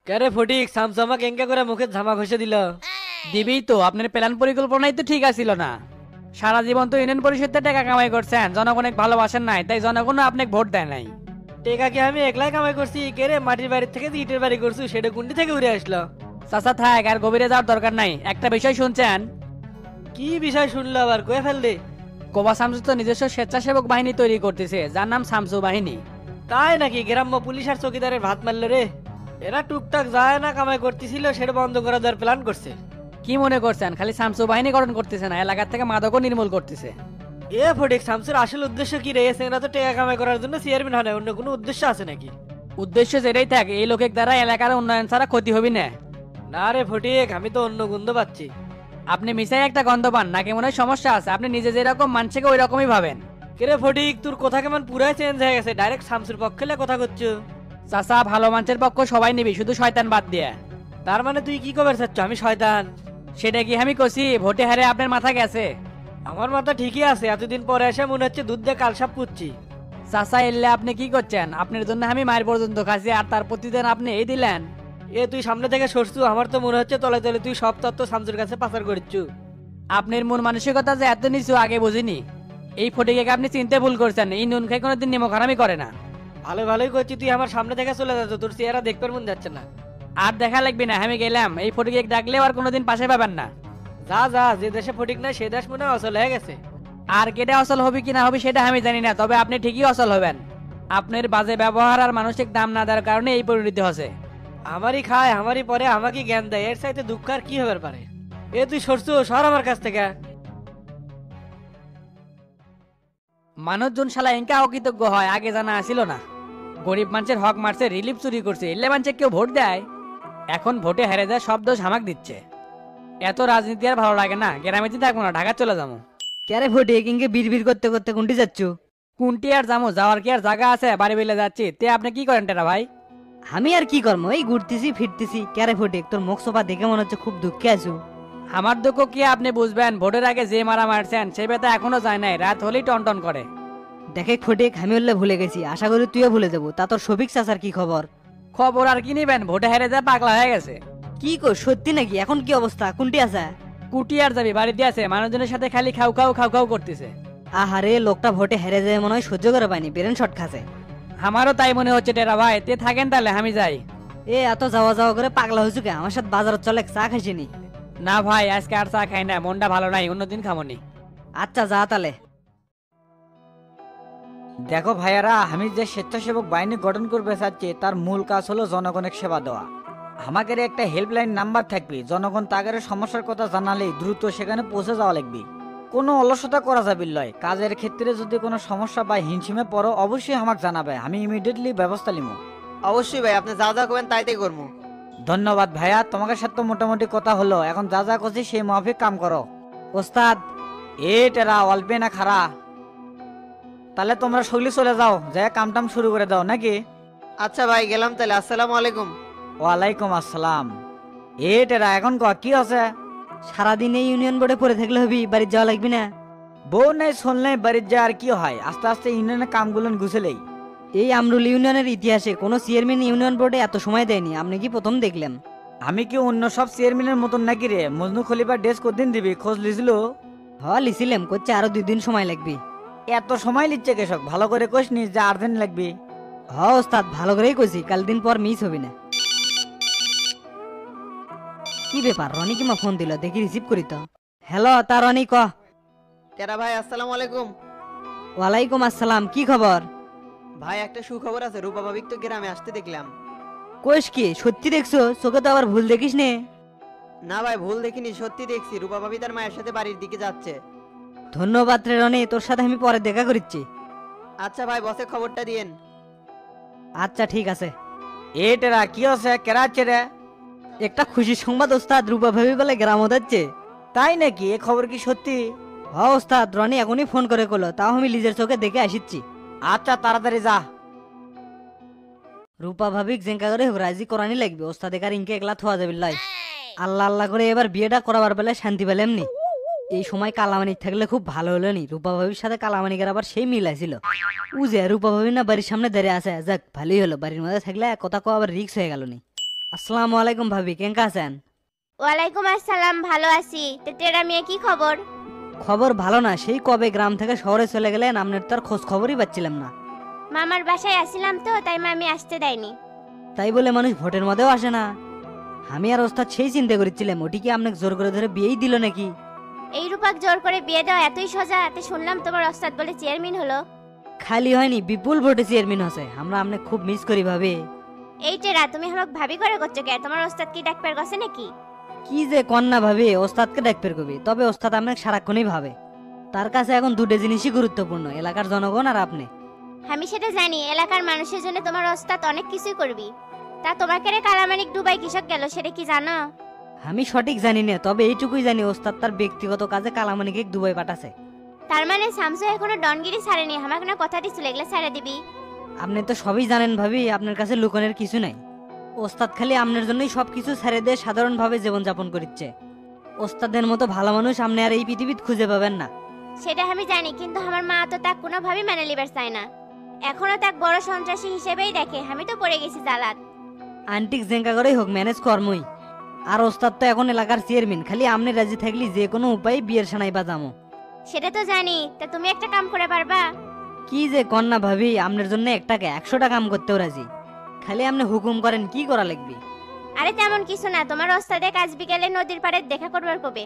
কেরে ফটিক সামসামা কেঙ্কা করে মুখে ঝামা ঘষে দিল। দিবেই তো, আপনার প্ল্যান পরিকল্পনাই তো ঠিক আছিল না। সারা জীবন তো ইউনিয়ন পরিষদে টাকা কামাই করছেন, জনগণকে ভালোবাসেন নাই, তাই জনগণ আপনাকে ভোট দেয় নাই। টেকা কি আমি একলাই কামাই করছি? কেরে মাটির বাড়ি থেকে যে ইটের বাড়ি করছি সেটা কুন্ডি থেকে উড়ে আসলো। চাচা থাক, আর গভীরে যাওয়ার দরকার নাই। একটা বিষয় শুনছেন? কি বিষয় শুনলো আবার, কয়ে ফেল দে। কোবা শামসু তো নিজস্ব স্বেচ্ছাসেবক বাহিনী তৈরি করতেছে, যার নাম শামসু বাহিনী। তাই নাকি? গ্রাম্য পুলিশ আর চৌকিদারের ভাত মারলো রে। এরা টুকটাক যায় না কামাই করতেছিল, সেটা বন্ধ করে দেওয়ার প্ল্যান করছে। কি মনে করছেন খালি শামসু বাহিনী গঠন করতেছে না, এলাকা থেকে মাদকও নির্মূল করতেছে। এ ফটিক, শামসুর আসল উদ্দেশ্য কি রে? এরা তো টেকা কামাই করার জন্য চেয়ারম্যান হয় না, অন্য কোনো উদ্দেশ্য আছে নাকি? উদ্দেশ্য যেটাই থাক, এই লোকের দ্বারা এলাকার উন্নয়ন ছাড়া ক্ষতি হবি না। না রে ফটিক, আমি তো অন্য গন্ধ পাচ্ছি। আপনি মিশাই একটা গন্ধ পান নাকি? মনে হয় সমস্যা আছে। আপনি নিজে যেরকম মানছে ওই রকমই ভাবেন। কেরে ফটিক, তোর কথা কেমন পুরাই চেঞ্জ হয়ে গেছে, ডাইরেক্ট শামসুর পক্ষে লে কথা করছো। চাচা, ভালো মানুষের পক্ষ সবাই নিবি, শুধু শয়তান বাদ দিয়ে। তার মানে তুই কি খবর চাচ্ছ আমি শয়তান? সেটা কি আমি কছি? ভোটে হারে আপনার মাথা গেছে। আমার মাথা ঠিকই আছে, এতদিন পরে এসে মনে হচ্ছে দুধ দিয়ে কালসাপ পুচ্ছি। চাচা এলে আপনি কি করছেন? আপনার জন্য আমি মায়ের পর্যন্ত খাচ্ছি, আর তার প্রতিদিন আপনি এই দিলেন। এ তুই সামনে থেকে সরছু, আমার তো মনে হচ্ছে তলে তলে তুই সব তত্ত্ব শামসুর কাছে পাচার করিচ্ছু। আপনার মন মানসিকতা যে এত নিচু আগে বুঝিনি। এই ফটিকে আপনি চিনতে ভুল করছেন, এই নুন খাই কোনোদিন নিমক হারামি করে না। ভালো ভালোই করছি, তুই আমার সামনে থেকে চলে যাচ্ছ, তোর চেহারা দেখবার মন যাচ্ছে না। আর দেখা লাগবে না, আমি গেলাম। এই ফটিকে ডাকলেও আর কোনোদিন পাশে পাবেন না। যা যা, যে দেশে ফটিক নাই সে দেশ মনে হয় অচল হয়ে গেছে। আর কেটে অসল হবে কি না হবে সেটা আমি জানি না, তবে আপনি ঠিকই অসল হবেন। আপনার বাজে ব্যবহার আর মানসিক দাম না দেওয়ার কারণে এই পরিণতি হচ্ছে। আমারই খায় আমারই পরে আমাকে জ্ঞান দেয়, এর চাইতে দুঃখ আর কি হবার পারে? এ তুই সরছু, সর আমার কাছ থেকে। মানুষজন শালা এঙ্কা অকৃতজ্ঞ হয়, আগে জানা আসিল না। গরিব মানুষের হক মারছে, রিলিফ চুরি করছে, এলে মানুষে কেউ ভোট দেয়। এখন ভোটে হেরে যায়, সব দোষ হামাক দিচ্ছে। এত রাজনীতি আর ভালো লাগে না, গ্রামে থাকবো না, ঢাকা চলে যাবো। ক্যারে ফটে কিংকে বিড় করতে করতে কোনটি যাচ্ছ? কোনটি আর যাবো? যাওয়ার কি আর জায়গা আছে? বাড়ি বেলে যাচ্ছি। তে আপনি কি করেন টেরা ভাই? আমি আর কি করবো, এই ঘুরতেছি ফিরতেছি। ক্যারে ফটে তোর মুখ সোফা দেখে মনে হচ্ছে খুব দুঃখে আছো। আমার দুঃখ কি আপনি বুঝবেন? ভোটের আগে যে মারা মারছেন সে বেতা এখনো যায় নাই, রাত হলেই টন করে। দেখে ফটে আমি উল্লে ভুলে গেছি, আশা করি তুইও ভুলে যাবো। তা তোর সবিক চাচার কি খবর? খবর আর কি নিবেন? ভোটে হেরে যায় পাগলা হয়ে গেছে। কি কর সত্যি নাকি? এখন কি অবস্থা? কোনটি আছে? কুটি আর যাবি, বাড়িতে আছে। মানুষজনের সাথে খালি খাও খাও খাও খাও করতেছে। আহারে, লোকটা ভোটে হেরে যায় মনে হয় সহ্য করে পায়নি, ব্রেন শট খাসে। আমারও তাই মনে হচ্ছে টেরা ভাই। তে থাকেন তাহলে, আমি যাই। এ এত যাওয়া যাওয়া করে পাগলা হয়েছু কে? আমার সাথে বাজার চলে, চা খাইছিনি? না ভাই, আজকে আর চা খাই না, মনটা ভালো নাই, অন্যদিন খামনি। আচ্ছা যা তাহলে। দেখো ভাইয়ারা, আমি যে স্বেচ্ছাসেবক বাহিনী গঠন করতে চাচ্ছি তার মূল কাজ হলো জনগণের সেবা দেওয়া। আমাদের একটা হেল্পলাইন নাম্বার থাকবে, জনগণ তাদের সমস্যার কথা জানালেই দ্রুত সেখানে পৌঁছে যাওয়া লাগবে। কোনো অলসতা করা যাবে লয়। কাজের ক্ষেত্রে যদি কোনো সমস্যা বা হিমশিমে পড়ো অবশ্যই আমাকে জানাবে, আমি ইমিডিয়েটলি ব্যবস্থা নিব। অবশ্যই ভাই, আপনি যা যা করবেন তাই তাই করবো। ধন্যবাদ ভাইয়া, তোমাদের সাথে তো মোটামুটি কথা হলো, এখন যা যা করছি সেই মাফিক কাম করো। ওস্তাদ, টেরা অল্পে না খারা। তাহলে তোমরা সগলি চলে যাও, যাই কাম টাম শুরু করে দাও নাকি? আচ্ছা ভাই, গেলাম তাহলে। আসসালামু আলাইকুম। ওয়ালাইকুম আসসালাম। টেরা এখন কি আছে? সারাদিন এই ইউনিয়ন বোর্ডে পড়ে থাকলে হবি, বাড়ি যাওয়া লাগবে না? বউ নেই শুনলে বাড়ির যা আর কি হয়, আস্তে আস্তে ইউনিয়নের কামগুলো গুছলেই। এই আমরুল ইউনিয়নের ইতিহাসে কোনো চেয়ারম্যান ইউনিয়ন বোর্ডে এত সময় দেয়নি, আপনি কি প্রথম দেখলেন? আমি কি অন্য সব চেয়ারম্যানের মতন নাকি রে? মজনু খলিফার ডেস্ক কদিন দিবি, খোঁজ লিছিল? লিছিলাম, করছে আরো 2 দিন সময় লাগবে। এত সময় লিচ্ছে কেশক? ভালো করে কোশ নি যে আর্জেন্ট লাগবে। ওস্তাদ, ভালো করেই কইছি, কাল দিন পর মিস হবি না। কি ব্যাপার, রনি কিমা ফোন দিল, দেখি রিসিভ করি তো। হ্যালো, তা রনি ক। টেরা ভাই, আসসালামু আলাইকুম। ওয়ালাইকুম আসসালাম, কি খবর? ভাই একটা সুখবর আছে, রূপা ভাবিক তো গ্রামে আসতে দেখলাম। কোষ কি সত্যি দেখছো? চোখে তো আবার ভুল দেখিস নে। না ভাই, ভুল দেখিনি, সত্যি দেখছি। রূপা ভাবি তার মায়ের সাথে বাড়ির দিকে যাচ্ছে। ধন্যবাদ রে রনি, তোর সাথে আমি পরে দেখা করিচ্ছি। আচ্ছা ভাই, বসে খবরটা দিয়েন। আচ্ছা ঠিক আছে। টেরা কি আছে, কেরা আছে রে? একটা খুশি সংবাদ ওস্তাদ, রূপা ভাবি বলে গ্রাম যাচ্ছে। তাই নাকি? এ খবর কি সত্যি? ওস্তাদ, রনি এখনই ফোন করে কলো, তাও আমি নিজের চোখে দেখে আসিচ্ছি। আচ্ছা তাড়াতাড়ি যা। রূপা ভাবিক জেঙ্কা করে রাজি করানি লাগবে, ওস্তাদে কার ইনকে একলা থোয়া যাবে লাই। আল্লাহ আল্লাহ করে এবার বিয়েটা করাবার বেলায় শান্তি পেলে এমনি। এই সময় কালামানিক থাকলে খুব ভালো হলো নি। রূপা ভাবির সাথে কালামানিকের আবার সেই মিল আছিল। উজে রূপা ভাবি না বাড়ির সামনে দাঁড়িয়ে আছে, যাক ভালোই হলো। বাড়ির মধ্যে থাকলে কথা কো আবার রিক্স হয়ে গেল নি। আসসালামু আলাইকুম ভাবি, কেঙ্কা আছেন? ওয়ালাইকুম আসসালাম, ভালো আছি। টেরা মেয়ে কি খবর? খবর ভালো না, সেই কবে গ্রাম থেকে শহরে চলে গেলেন, আপনার তো আর খোঁজ খবরই পাচ্ছিলাম না। মামার বাসায় আসিলাম তো, তাই মামি আসতে দেয়নি। তাই বলে মানুষ ভোটের মধ্যেও আসে না। আমি আর ওস্তাদ সেই চিন্তা করেছিলাম, ওটি কি আপনাকে জোর করে ধরে বিয়েই দিল নাকি? এই রূপাক জোর করে বিয়ে দেওয়া এতই সোজা? এতে শুনলাম তোমার ওস্তাদ বলে চেয়ারম্যান হলো। খালি হয়নি, বিপুল ভোটে চেয়ারম্যান হচ্ছে। আমরা আপনি খুব মিস করি ভাবি। এই টেরা, তুমি আমাকে ভাবি করে করছো কে? তোমার ওস্তাদ কি ডাকপের গছে নাকি? কি যে কন্যা ভাবি, ওস্তাদকে ডাকপের কবি, তবে ওস্তাদ আপনাকে সারাক্ষণই ভাবে। তার কাছে এখন দুটো জিনিসই গুরুত্বপূর্ণ, এলাকার জনগণ আর আপনি। আমি সেটা জানি, এলাকার মানুষের জন্য তোমার ওস্তাদ অনেক কিছুই করবি। তা তোমাকে রে কালামানিক দুবাই কৃষক গেল, সেটা কি জানো? আমি সঠিক জানি না, তবে এইটুকুই জানি ওস্তাদ তার ব্যক্তিগত কাজে কালামানিকে দুবাই পাঠাছে। তার মানে শামসু এখনো ডনগিরি ছাড়েনি। আমাকে না কথা দিছিল এগুলো ছেড়ে দিবি। আপনি তো সবই জানেন ভাবি, আপনার কাছে লুকানোর কিছু নাই। ওস্তাদ খালি আপনার জন্যই সবকিছু ছেড়ে দিয়ে সাধারণভাবে জীবনযাপন করছে। ওস্তাদের মতো ভালো মানুষ আপনি আর এই পৃথিবীতে খুঁজে পাবেন না। সেটা আমি জানি, কিন্তু আমার মা তো তাক কোনোভাবেই মেনে লিবার চায় না। এখনো তাক বড় সন্ত্রাসী হিসেবেই দেখে। আমি তো পড়ে গেছি জালাত। আন্টিক জেঙ্কা করেই হোক, ম্যানেজ কর্মই। আর ওস্তাদ তো এখন এলাকার চেয়ারম্যান, খালি আপনি রাজি থাকলি যে কোনো উপায়ে বিয়ের সানাই বাজামো। সেটা তো জানি, তা তুমি একটা কাম করে পারবা? কি যে কন্যা ভাবি, আপনার জন্য একটাকে 100টা কাম করতেও রাজি। খালি আপনি হুকুম করেন, কি করা লাগবে? আরে তেমন কিছু না, তোমার ওস্তাদে কাজ বিকেলে নদীর পাড়ে দেখা করবার কবে।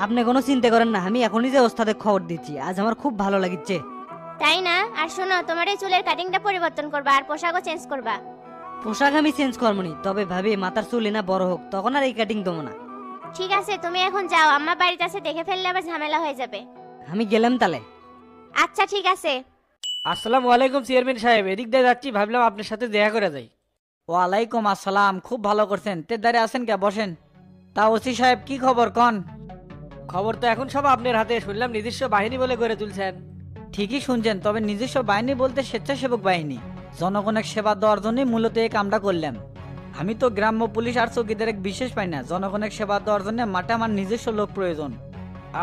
আপনি কোনো চিন্তা করেন না, আমি এখনই যে ওস্তাদের খবর দিচ্ছি। আজ আমার খুব ভালো লাগিচ্ছে। তাই না? আর শোনো, তোমার এই চুলের কাটিংটা পরিবর্তন করবা আর পোশাকও চেঞ্জ করবা। পোশাক আমি চেঞ্জ করবনি, তবে ভাবি মাথার চুল না বড় হোক, তখন আর এই কাটিং দেবো না। ঠিক আছে, তুমি এখন যাও। আম্মা বাড়িতে আছে, দেখে ফেললে আবার ঝামেলা হয়ে যাবে। আমি গেলাম তাহলে। আচ্ছা ঠিক আছে। আসসালামু আলাইকুম চেয়ারম্যান সাহেব, এদিক দিয়ে যাচ্ছি, ভাবলাম আপনার সাথে দেখা করে যাই। ওয়ালাইকুম আসসালাম, খুব ভালো করছেন। তে দাঁড়িয়ে আছেন কে, বসেন। তা ওসি সাহেব কি খবর কন? খবর তো এখন সব আপনার হাতে, শুনলাম নিজস্ব বাহিনী বলে গড়ে তুলছেন। ঠিকই শুনছেন, তবে নিজস্ব বাহিনী বলতে স্বেচ্ছাসেবক বাহিনী। জনগণের সেবা দেওয়ার জন্যই মূলত এই কামটা করলাম। আমি তো গ্রাম্য পুলিশ আর চৌকিদার বিশেষ পাই না। জনগণের সেবা দেওয়ার জন্য মাঠে আমার নিজস্ব লোক প্রয়োজন।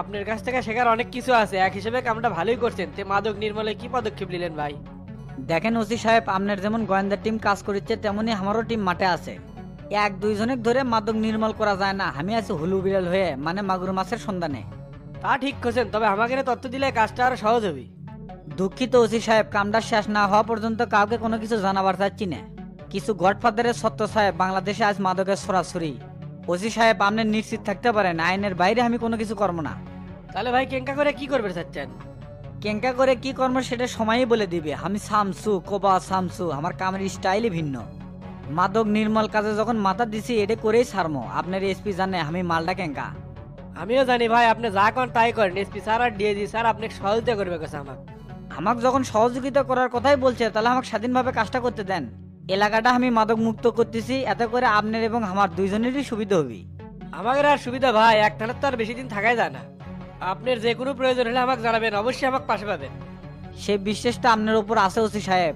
আপনার কাছ থেকে শেখার অনেক কিছু আছে, এক হিসেবে কামটা ভালোই করছেন। তে মাদক নির্মূলে কি পদক্ষেপ নিলেন ভাই? দেখেন ওসি সাহেব, আপনার যেমন গোয়েন্দা টিম কাজ করছে, তেমনি আমারও টিম মাঠে আছে। এক দুইজনের ধরে মাদক নির্মূল করা যায় না। আমি আছি হুলু বিড়াল হয়ে, মানে মাগুর মাছের সন্ধানে। তা ঠিক করছেন, তবে আমাকে তথ্য দিলে কাজটা আরো সহজ হবে। দুঃখিত ওসি সাহেব, কামটা শেষ না হওয়া পর্যন্ত কাউকে কোনো কিছু জানাবার চাচ্ছি না। কিছু গডফাদারের সত্য সাহেব, বাংলাদেশে আজ মাদকের সরাসরি। ওসি সাহেব, আপনি নিশ্চিত থাকতে পারেন, আইনের বাইরে আমি কোনো কিছু করবো না। তাহলে ভাই কেঙ্কা করে কি করবে চাচ্ছেন? কেঙ্কা করে কি কর্ম সেটা সময়ই বলে দিবে। আমি শামসু, কোবা শামসু, আমার কামের স্টাইলই ভিন্ন। মাদক নির্মল কাজে যখন মাথা দিছি, এটা করেই ছাড়মো। আপনার এসপি জানে আমি মালটা কেঙ্কা। আমিও জানি ভাই, আপনি যা করেন তাই করেন। এসপি স্যার আর ডিএজি স্যার আপনাকে সহযোগিতা করবে কাছে আমাকে। আমাকে যখন সহযোগিতা করার কথাই বলছে, তাহলে আমাকে স্বাধীনভাবে কাজটা করতে দেন। এলাকাটা আমি মাদক মুক্ত করতেছি, এতে করে আপনার এবং আমার দুইজনেরই সুবিধা হবে। আমাদের আর সুবিধা ভাই, একটানার তো আর বেশি দিন থাকাই যায় না। আপনার যে কোনো প্রয়োজন হলে আমাকে জানাবেন, অবশ্যই আমাকে পাশে পাবেন। সেই বিশ্বাসটা আপনার উপর আছে ওসি সাহেব।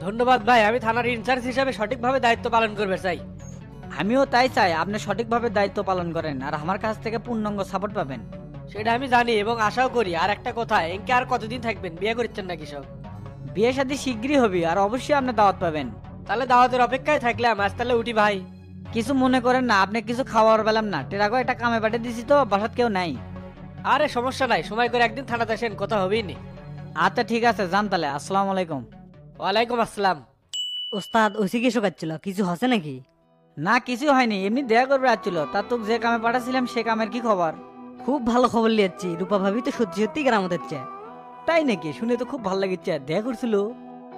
ধন্যবাদ ভাই, আমি থানার ইনচার্জ হিসাবে সঠিকভাবে দায়িত্ব পালন করবে চাই। আমিও তাই চাই আপনি সঠিকভাবে দায়িত্ব পালন করেন, আর আমার কাছ থেকে পূর্ণাঙ্গ সাপোর্ট পাবেন। সেটা আমি জানি এবং আশাও করি। আর একটা কথা, এনকে আর কতদিন থাকবেন? বিয়ে করছেন নাকি সব? বিয়ে শাদী শীঘ্রই হবে, আর অবশ্যই আপনি দাওয়াত পাবেন। তাহলে দাওয়াতের অপেক্ষায় থাকলাম, আজ তাহলে উঠি ভাই। কিছু মনে করেন না, আপনি কিছু খাওয়ার পেলাম না। টেরাকো একটা কামে পাঠিয়ে দিছি তো, বাসাত কেউ নাই। আরে সমস্যা নাই, সময় করে একদিন থানাতে আসেন, কথা হবেই নি। আচ্ছা ঠিক আছে, যান তাহলে। আসসালামু আলাইকুম। ওয়ালাইকুম আসসালাম। ওস্তাদ ওসি কি শোকাচ্ছিল, কিছু হসে নাকি? না কিছু হয়নি, এমনি দেয়া করবে আসছিল। তা তোকে যে কামে পাঠাছিলাম সে কামের কি খবর? খুব ভালো খবর লিয়াচ্ছি, রূপা ভাবি তো সত্যি সত্যি গ্রাম হচ্ছে। তাই নাকি? শুনে তো খুব ভালো লাগিচ্ছে। দেয়া করছিল?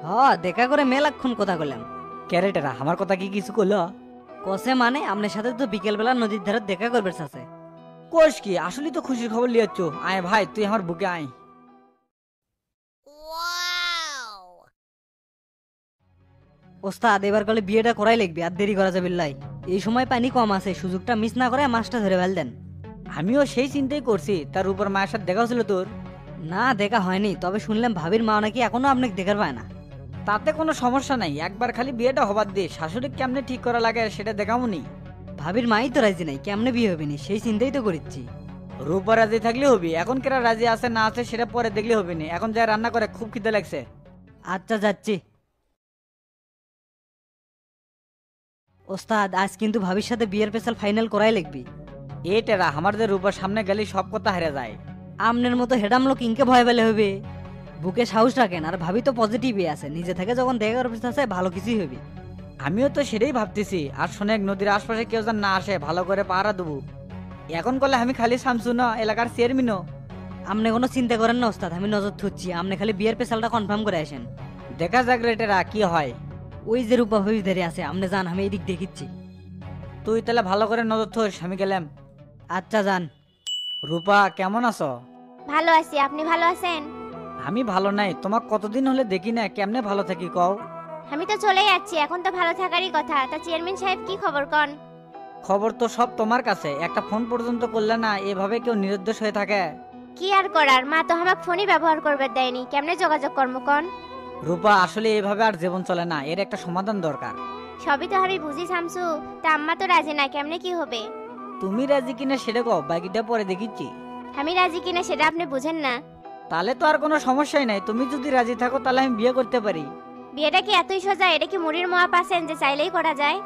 হ, দেখা করে মেলাক্ষণ কথা কইলাম। ক্যারেটেরা আমার কথা কি কিছু করলো? কসে মানে আপনার সাথে তো বিকেল বেলা নদীর ধারে দেখা করবে চাচে। কোষ কি, আসলে তো খুশির খবর লিয়াচ্ছ। আয় ভাই, তুই আমার বুকে আয়। ওস্তাদ এবার কলে বিয়েটা করাই লাগবে, আর দেরি করা যাবে লাই। এই সময় পানি কম আছে, সুযোগটা মিস না করে মাছটা ধরে ফেল দেন। আমিও সেই চিন্তাই করছি। তার উপর মায়ের সাথে দেখা ছিল তোর? না দেখা হয়নি, তবে শুনলাম ভাবির মা নাকি এখনো আপনাকে দেখার পায় না। তাতে কোনো সমস্যা নাই, একবার খালি বিয়েটা হবার দিয়ে শাশুড়ি কেমনে ঠিক করা লাগে সেটা দেখামুনি। ভাবির মাই তো রাজি নাই, কেমনে বিয়ে হবে নি সেই চিন্তাই তো করিচ্ছি। রূপা রাজি থাকলে হবি। এখন কেরা রাজি আছে না আছে সেটা পরে দেখলে হবে না। এখন যা রান্না করে, খুব খিদে লাগছে। আচ্ছা যাচ্ছি। ওস্তাদ আজ কিন্তু ভাবির সাথে বিয়ের পেশাল ফাইনাল করাই লাগবি। এ টেরা আমার যে রূপার সামনে গেলে সব কথা হেরে যায়। আমনের মতো হেডাম লোক ইনকে ভয় পেলে হবে। বুকে সাহস রাখেন, আর ভাবি তো পজিটিভই আছে, নিজে থেকে যখন দেখা করার আছে ভালো কিছুই হবে। আমিও তো সেটাই ভাবতেছি। আর শোনেক নদীর আশপাশে কেউ যেন না আসে, ভালো করে পাহারা দেবো। এখন করলে আমি খালি শামসু না, এলাকার চেয়ারম্যানও। আপনি কোনো চিন্তা করেন না ওস্তাদ, আমি নজর থুচ্ছি, আপনি খালি বিয়ের পেশালটা কনফার্ম করে আসেন। দেখা যাক রে টেরা কি হয়। ওই যে রূপা ভাবি ধরে আছে, আপনি যান, আমি এদিক দেখিচ্ছি। তুই তাহলে ভালো করে নজর থোস, আমি গেলাম। আচ্ছা যান। রূপা কেমন আছো? ভালো আছি, আপনি ভালো আছেন? আমি ভালো নাই, তোমাক কতদিন হলে দেখি না, কেমনে ভালো থাকি কও। আমি তো চলেই যাচ্ছি, এখন তো ভালো থাকারই কথা। তা চেয়ারম্যান সাহেব কি খবর কন? খবর তো সব তোমার কাছে, একটা ফোন পর্যন্ত করলে না। এভাবে কেউ নিরুদ্দেশ হয়ে থাকে? কি আর করার, মা তো আমাকে ফোনই ব্যবহার করবে দেয়নি, কেমনে যোগাযোগ কর্ম কন? রূপা আসলে এভাবে আর জীবন চলে না, এর একটা সমাধান দরকার। সবই তো আমি বুঝি শামসু, তা আম্মা তো রাজি না, কেমনে কি হবে? তুমি রাজি কিনা সেটা কও, বাকিটা পরে দেখিচ্ছি। আমি রাজি কিনা সেটা আপনি বুঝেন না? তাহলে তো আর কোনো সমস্যাই নাই, তুমি যদি রাজি থাকো তাহলে আমি বিয়ে করতে পারি। বিয়েটা কি এতই সোজা? এটা কি মুড়ির মোয়া পাচ্ছেন যে চাইলেই করা যায়?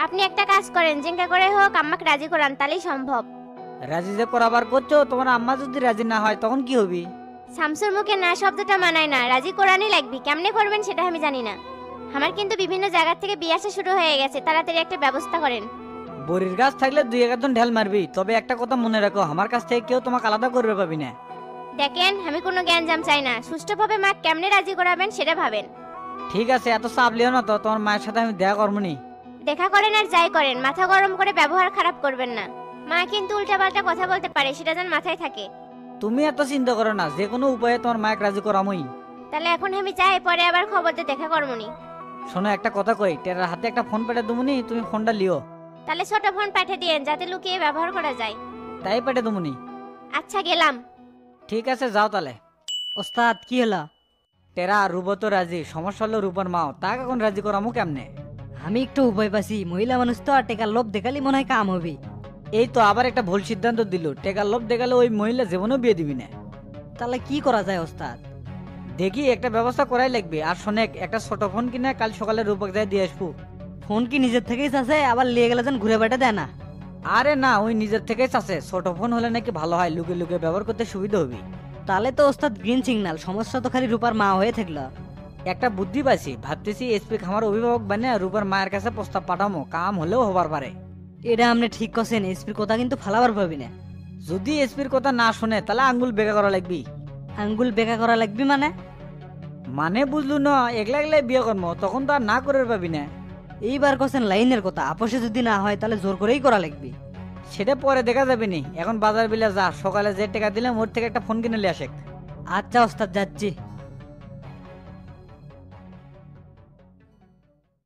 আপনি একটা কাজ করেন, যেঙ্কা করে হোক আম্মাকে রাজি করান, তাহলেই সম্ভব। রাজি যে করাবার করছো, তোমার আম্মা যদি রাজি না হয় তখন কি হবি? শামসুর মুখে না শব্দটা মানায় না, রাজি করানই লাগবে। কেমনে করবেন সেটা আমি জানি না। আমার কিন্তু বিভিন্ন জায়গা থেকে বিয়ে আসা শুরু হয়ে গেছে, তাড়াতাড়ি একটা ব্যবস্থা করেন। বড়ির গাছ থাকলে দুই একজন ঢেল মারবি, তবে একটা কথা মনে রাখো, আমার কাছ থেকে কেউ তোমাকে আলাদা করবে পাবি না। দেখেন আমি কোনো জ্ঞানজাম চাই না, সুষ্ঠুভাবে মা কেমনে রাজি করাবেন সেটা ভাবেন। ঠিক আছে, এত চাপ লিও না তো, তোমার মায়ের সাথে আমি দেখা করবো নি। দেখা করেন আর যাই করেন, মাথা গরম করে ব্যবহার খারাপ করবেন না। মা কিন্তু উল্টাপাল্টা কথা বলতে পারে, সেটা যেন মাথায় থাকে। তুমি এত চিন্তা করো না, যে কোনো উপায়ে তোমার মায়ের রাজি করামই। তাহলে এখন আমি যাই, পরে আবার খবর দিয়ে দেখা করমুনি। শোনো একটা কথা কই, টেরার হাতে একটা ফোন পেটে দুমুনি, তুমি ফোনটা লিও। তাহলে ছোট ফোন পাঠিয়ে দিয়েন, যাতে লুকিয়ে ব্যবহার করা যায়। তাই পেটে দুমুনি। আচ্ছা গেলাম। ঠিক আছে যাও তাহলে। ওস্তাদ কি হলো? টেরা রূপ তো রাজি, সমস্যা হলো রূপর মাও, তাকে এখন রাজি করামু কেমনে? আমি একটু উপায় পাচ্ছি, মহিলা মানুষ তো, আর টেকার লোভ দেখালি মনে হয় কাম হবে। এই তো আবার একটা ভুল সিদ্ধান্ত দিল, টেকার লোভ দেখালে ওই মহিলা জীবনেও বিয়ে দিবি না। তাহলে কি করা যায় ওস্তাদ? দেখি একটা ব্যবস্থা করাই লাগবে। আর শোনেক, একটা ছোট ফোন কিনে কাল সকালে রূপক যায় দিয়ে আসবো। ফোন কি নিজের থেকেই চাষে, আবার লিয়ে গেলে যেন ঘুরে বেড়া দেয় না? আরে না, ওই নিজের থেকেই চাষে, ছোট ফোন হলে নাকি ভালো হয়, লুকে লুকে ব্যবহার করতে সুবিধা হবে। তাহলে তো ওস্তাদ গ্রিন সিগন্যাল, সমস্যা তো খালি রূপার মা হয়ে থাকলো। একটা বুদ্ধি পাইছি, ভাবতেছি এসপি খামার অভিভাবক বানিয়ে রূপার মায়ের কাছে প্রস্তাব পাঠামো, কাম হলেও হবার পারে। এটা আপনি ঠিক করছেন, এসপির কথা কিন্তু ফালাবার পাবি না। যদি এসপির কথা না শুনে তাহলে আঙ্গুল বেকা করা লাগবি। আঙ্গুল বেকা করা লাগবে মানে? মানে বুঝলু না, একলা একলাই বিয়ে করবো, তখন তো আর না করে পাবি না। এইবার করছেন লাইনের কথা, আপোষে যদি না হয় তাহলে জোর করেই করা লাগবে। সেটা পরে দেখা যাবে নি, এখন বাজার বিলে যা, সকালে যে টাকা দিলাম ওর থেকে একটা ফোন কিনে নিয়ে আসে। আচ্ছা ওস্তাদ যাচ্ছি।